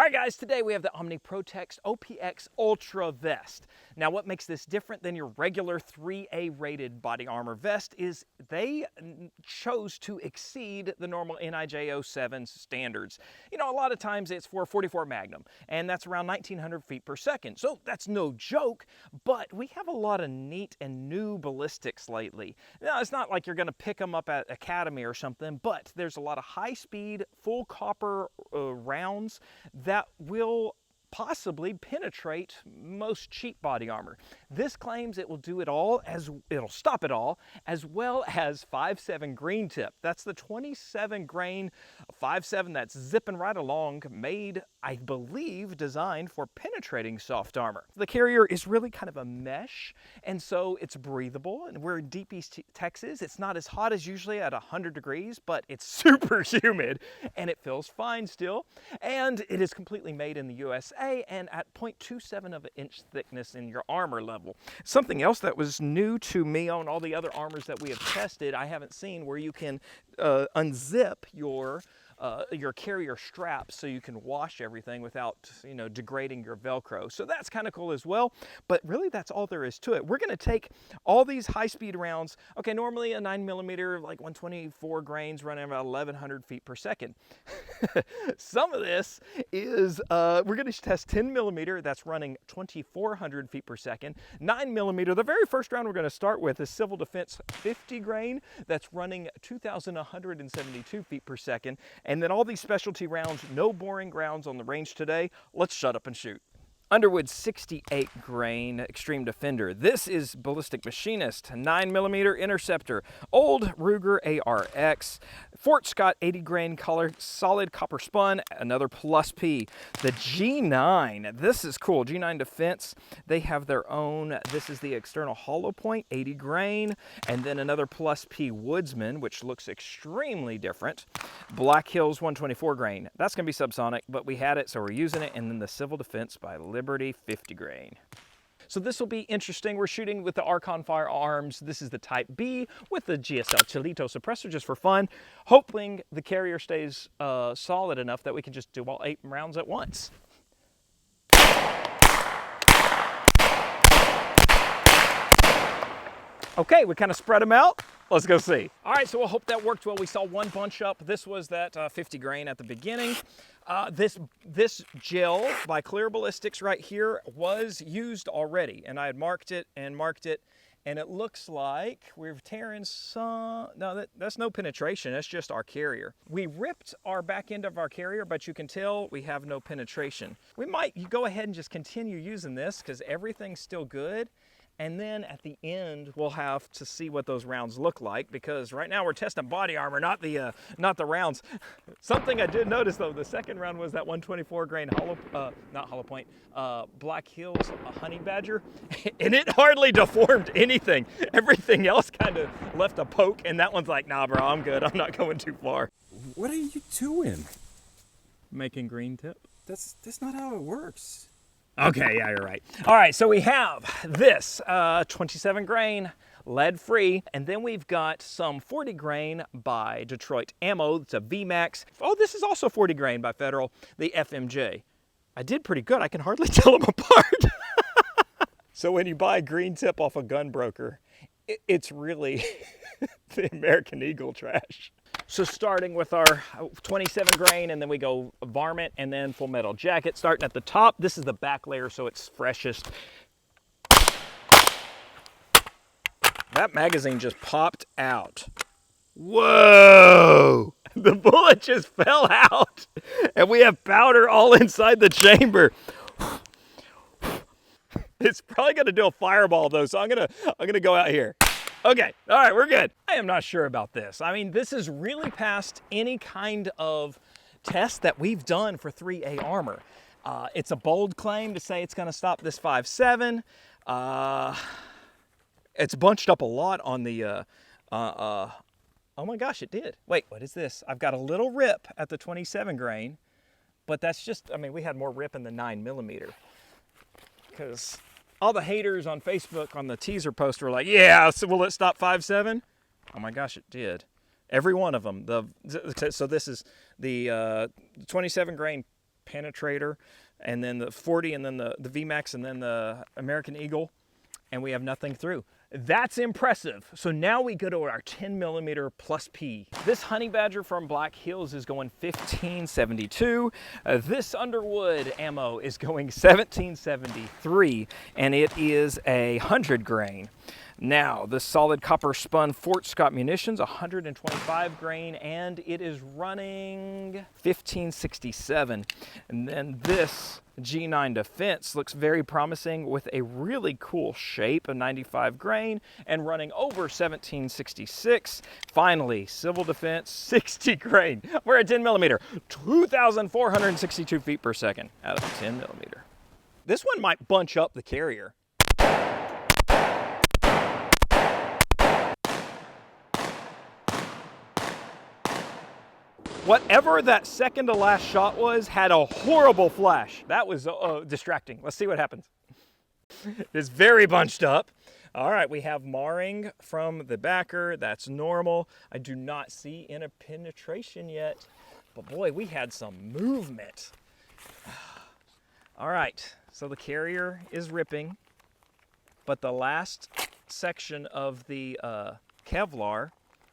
Alright guys, today we have the OmniProtex OPX Ultra vest. Now what makes this different than your regular 3A rated body armor vest is they chose to exceed the normal NIJ07 standards. You know, a lot of times it's for 44 Magnum, and that's around 1900 feet per second. So that's no joke, but we have a lot of neat and new ballistics lately. Now it's not like you're going to pick them up at Academy or something, but there's a lot of high-speed, full copper rounds that will possibly penetrate most cheap body armor. This claims it will do it all, it'll stop it all, as well as 5.7 Green Tip. That's the 27 grain 5.7 that's zipping right along, made, I believe, designed for penetrating soft armor. The carrier is really kind of a mesh, and so it's breathable, and we're in deep East Texas. It's not as hot as usually at 100 degrees, but it's super humid, and it feels fine still, and it is completely made in the USA and at 0.27 of an inch thickness in your armor level. Something else that was new to me on all the other armors that we have tested, I haven't seen where you can unzip your carrier straps so you can wash everything without, you know, degrading your Velcro. So that's kind of cool as well, but really that's all there is to it. We're going to take all these high-speed rounds. Okay, normally a 9mm, like 124 grains, running about 1100 feet per second. Some of this is, we're going to test 10mm, that's running 2400 feet per second. 9mm, the very first round we're going to start with is Civil Defense 50 grain, that's running 2172 feet per second. And then all these specialty rounds, no boring rounds on the range today. Let's shut up and shoot. Underwood 68 grain Xtreme Defender. This is Ballistic Machinist, 9mm Interceptor, old Ruger ARX, Fort Scott 80 grain color, solid copper spun, another plus P. The G9, this is cool, G9 Defense, they have their own, this is the external hollow point, 80 grain, and then another plus P Woodsman, which looks extremely different. Black Hills 124 grain, that's gonna be subsonic, but we had it, so we're using it, and then the Civil Defense by Liberty 50 grain. So this will be interesting. We're shooting with the Archon firearms. This is the Type B with the GSL Chilito suppressor just for fun, hoping the carrier stays solid enough that we can just do all 8 rounds at once. Okay, we kind of spread them out. Let's go see. All right, so we'll hope that worked well. We saw one bunch up. This was that 50 grain at the beginning. This gel by Clear Ballistics right here was used already, and I had marked it, and it looks like we're tearing some, no, that's no penetration, that's just our carrier. We ripped our back end of our carrier, but you can tell we have no penetration. We might go ahead and just continue using this because everything's still good. And then at the end, we'll have to see what those rounds look like, because right now we're testing body armor, not the rounds. Something I did notice though, the second round was that 124 grain not hollow point, Black Hills Honey Badger, and it hardly deformed anything. Everything else kind of left a poke, and that one's like, nah bro, I'm good, I'm not going too far. What are you doing? Making green tip? That's not how it works. Okay, yeah, you're right. All right, so we have this 27 grain, lead-free, and then we've got some 40 grain by Detroit Ammo. It's a VMAX. Oh, this is also 40 grain by Federal, the FMJ. I did pretty good. I can hardly tell them apart. So when you buy a green tip off a gun broker, it's really the American Eagle trash. So starting with our 27 grain, and then we go varmint, and then full metal jacket. Starting at the top, this is the back layer, so it's freshest. That magazine just popped out. Whoa! The bullet just fell out, and we have powder all inside the chamber. It's probably gonna do a fireball though, so I'm gonna go out here. Okay, all right, we're good. I am not sure about this. I mean, this is really past any kind of test that we've done for 3A armor. It's a bold claim to say it's gonna stop this 5.7. It's bunched up a lot on the, oh my gosh, it did. Wait, what is this? I've got a little rip at the 27 grain, but that's just, I mean, we had more rip in the 9mm. Because all the haters on Facebook on the teaser post were like, yeah, so will it stop 5.7? Oh my gosh, it did. Every one of them. So this is the 27 grain penetrator, and then the 40, and then the VMAX, and then the American Eagle, and we have nothing through. That's impressive. So now we go to our 10mm plus P. This honey badger from Black Hills is going 1572. This Underwood ammo is going 1773, and it is 100 grain. Now, the solid copper spun Fort Scott munitions, 125 grain, and it is running 1567. And then this G9 Defense looks very promising with a really cool shape of 95 grain and running over 1766. Finally, Civil Defense, 60 grain. We're at 10mm, 2,462 feet per second out of 10mm. This one might bunch up the carrier. Whatever that second to last shot was had a horrible flash. That was distracting. Let's see what happens. It's very bunched up. All right, we have marring from the backer. That's normal. I do not see any penetration yet, but boy, we had some movement. All right, so the carrier is ripping, but the last section of the Kevlar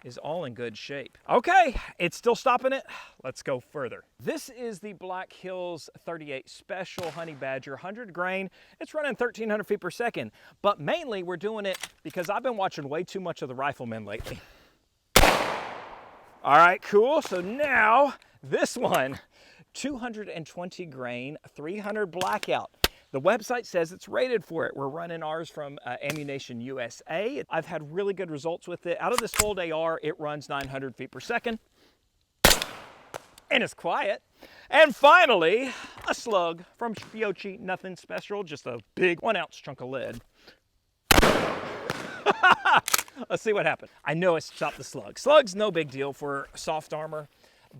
is all in good shape. Okay, it's still stopping it. Let's go further. This is the Black Hills 38 Special Honey Badger 100 grain. It's running 1,300 feet per second, but mainly we're doing it because I've been watching way too much of the Riflemen lately. All right, cool. So now this one, 220 grain, 300 blackout. The website says it's rated for it. We're running ours from Ammunition USA. I've had really good results with it. Out of this fold AR, it runs 900 feet per second. And it's quiet. And finally, a Slug from Yochi. Nothing special, just a big 1-ounce chunk of lead. Let's see what happened. I know I stopped the Slug. Slug's no big deal for soft armor.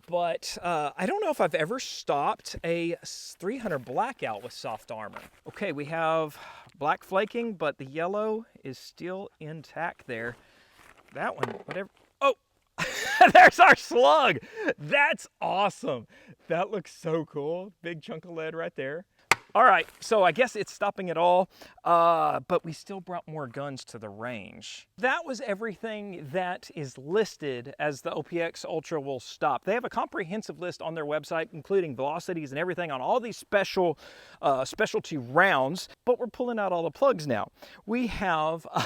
But I don't know if I've ever stopped a 300 blackout with soft armor. Okay, we have black flaking, but the yellow is still intact there. That one, whatever. Oh, there's our Slug. That's awesome. That looks so cool. Big chunk of lead right there. All right, so I guess it's stopping it all, but we still brought more guns to the range. That was everything that is listed as the OPX Ultra will stop. They have a comprehensive list on their website, including velocities and everything on all these specialty rounds, but we're pulling out all the plugs now. We have a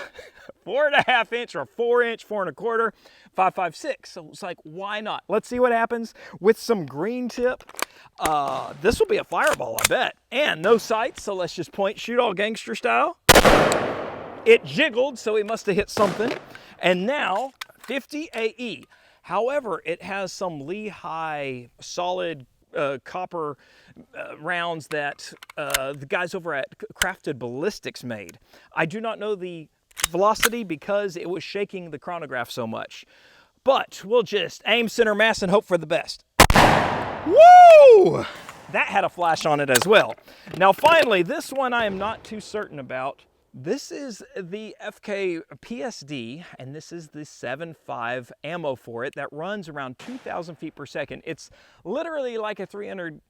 4.5 inch or 4 inch, 4 1/4, 5.56. So it's like, why not? Let's see what happens with some green tip. This will be a fireball, I bet. And no sights, so let's just point, shoot all gangster style. It jiggled, so he must have hit something. And now, 50 AE. However, it has some Lehigh solid copper rounds that the guys over at Crafted Ballistics made. I do not know the velocity because it was shaking the chronograph so much. But we'll just aim center mass and hope for the best. Woo! That had a flash on it as well. Now finally, this one I am not too certain about. This is the FK PSD, and this is the 7.5 ammo for it that runs around 2,000 feet per second. It's literally like a 300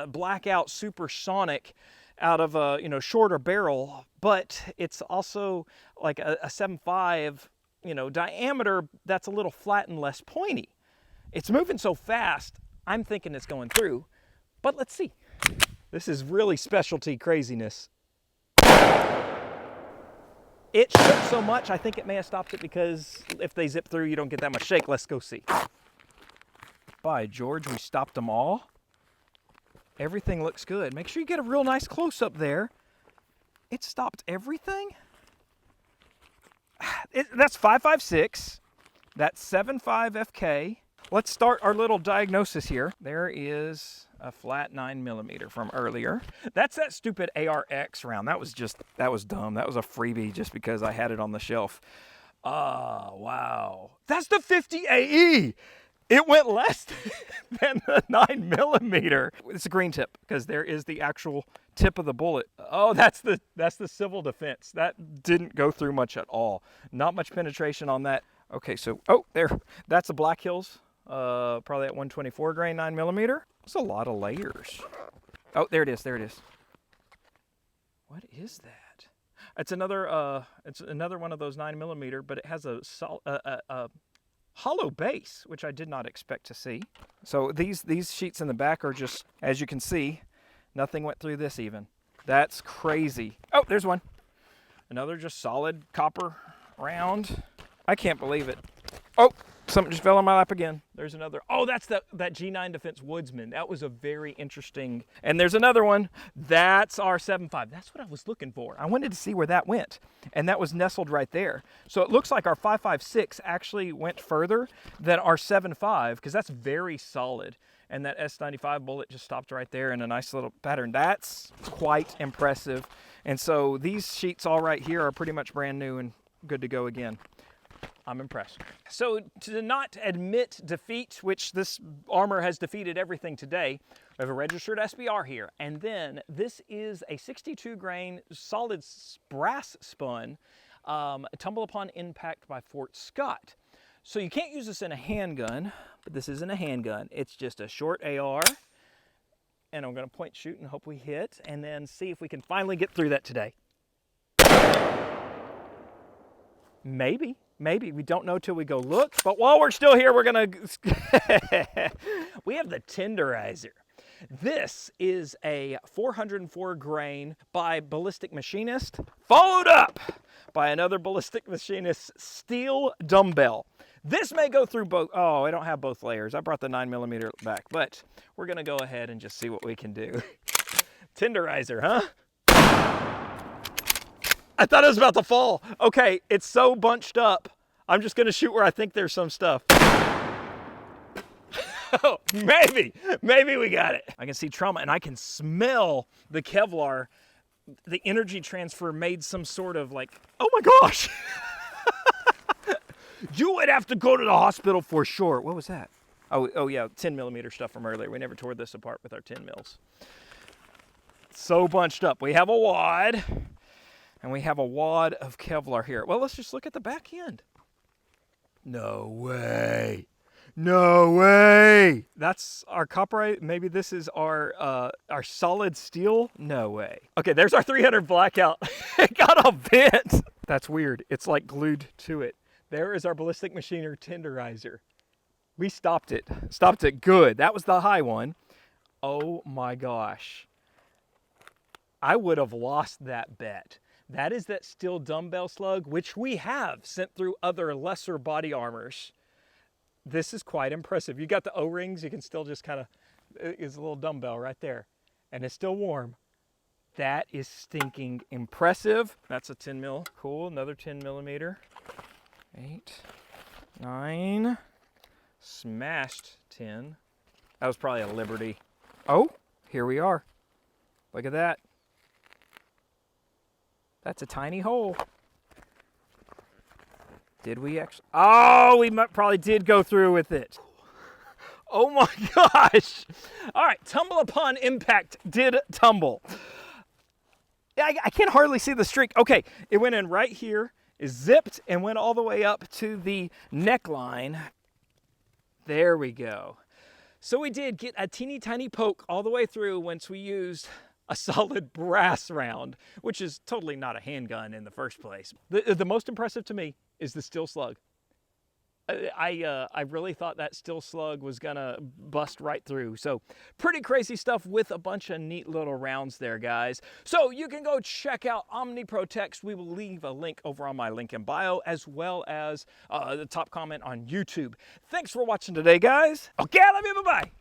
blackout supersonic out of a shorter barrel, but it's also like a 7.5 diameter that's a little flat and less pointy. It's moving so fast, I'm thinking it's going through, but let's see. This is really specialty craziness. It shook so much, I think it may have stopped it because if they zip through, you don't get that much shake. Let's go see. By George, we stopped them all. Everything looks good. Make sure you get a real nice close-up there. It stopped everything? That's 5.56. That's 7.5 FK. Let's start our little diagnosis here. There is a flat 9mm from earlier. That's that stupid ARX round. That was dumb. That was a freebie just because I had it on the shelf. Wow. That's the 50 AE. It went less than the 9mm. It's a green tip because there is the actual tip of the bullet. Oh, that's the Civil Defense. That didn't go through much at all. Not much penetration on that. Okay, so, that's a Black Hills. Probably at 124 grain 9mm. It's a lot of layers. Oh, there it is. There it is. What is that? It's another one of those 9mm, but it has a hollow base, which I did not expect to see. So these sheets in the back are just, as you can see, nothing went through this even. That's crazy. Oh, there's one. Another just solid copper round. I can't believe it. Oh, something just fell on my lap again. There's another. Oh, that's that G9 Defense Woodsman. That was a very interesting. And there's another one. That's our 7.5. That's what I was looking for. I wanted to see where that went. And that was nestled right there. So it looks like our 5.56 actually went further than our 7.5 because that's very solid. And that S95 bullet just stopped right there in a nice little pattern. That's quite impressive. And so these sheets all right here are pretty much brand new and good to go again. I'm impressed. So to not admit defeat, which this armor has defeated everything today, we have a registered SBR here. And then this is a 62 grain solid brass spun tumble upon impact by Fort Scott. So you can't use this in a handgun, but this isn't a handgun. It's just a short AR. And I'm gonna point, shoot, and hope we hit, and then see if we can finally get through that today. Maybe. Maybe. We don't know till we go look. But while we're still here, we're going to... We have the tenderizer. This is a 404 grain by Ballistic Machinist, followed up by another Ballistic Machinist steel dumbbell. This may go through both... Oh, I don't have both layers. I brought the 9mm back. But we're going to go ahead and just see what we can do. Tenderizer, huh? I thought it was about to fall. Okay, it's so bunched up. I'm just gonna shoot where I think there's some stuff. Oh, maybe we got it. I can see trauma and I can smell the Kevlar. The energy transfer made some sort of like, oh my gosh. You would have to go to the hospital for sure. What was that? Oh yeah, 10mm stuff from earlier. We never tore this apart with our 10 mils. So bunched up. We have a wad. And we have a wad of Kevlar here. Well, let's just look at the back end. No way. No way. That's our copperite. Maybe this is our solid steel. No way. Okay, there's our 300 blackout. It got all bent. That's weird. It's like glued to it. There is our Ballistic Machiner tenderizer. We stopped it. Stopped it good. That was the high one. Oh my gosh. I would have lost that bet. That is that steel dumbbell slug, which we have sent through other lesser body armors. This is quite impressive. You got the O-rings, you can still just kind of, it's a little dumbbell right there. And it's still warm. That is stinking impressive. That's a 10 mil, cool, another 10mm. 8, 9, smashed 10. That was probably a Liberty. Oh, here we are. Look at that. That's a tiny hole. Did we actually? Oh, we probably did go through with it. Oh my gosh. All right, tumble upon impact did tumble. I can't hardly see the streak. Okay, it went in right here, is zipped, and went all the way up to the neckline. There we go. So we did get a teeny tiny poke all the way through once we used a solid brass round, which is totally not a handgun in the first place. The most impressive to me is the steel slug. I really thought that steel slug was gonna bust right through. So pretty crazy stuff with a bunch of neat little rounds there, guys. So you can go check out OmniProtex. We will leave a link over on my link in bio, as well as the top comment on YouTube. Thanks for watching today, guys. Okay, I love you, bye-bye.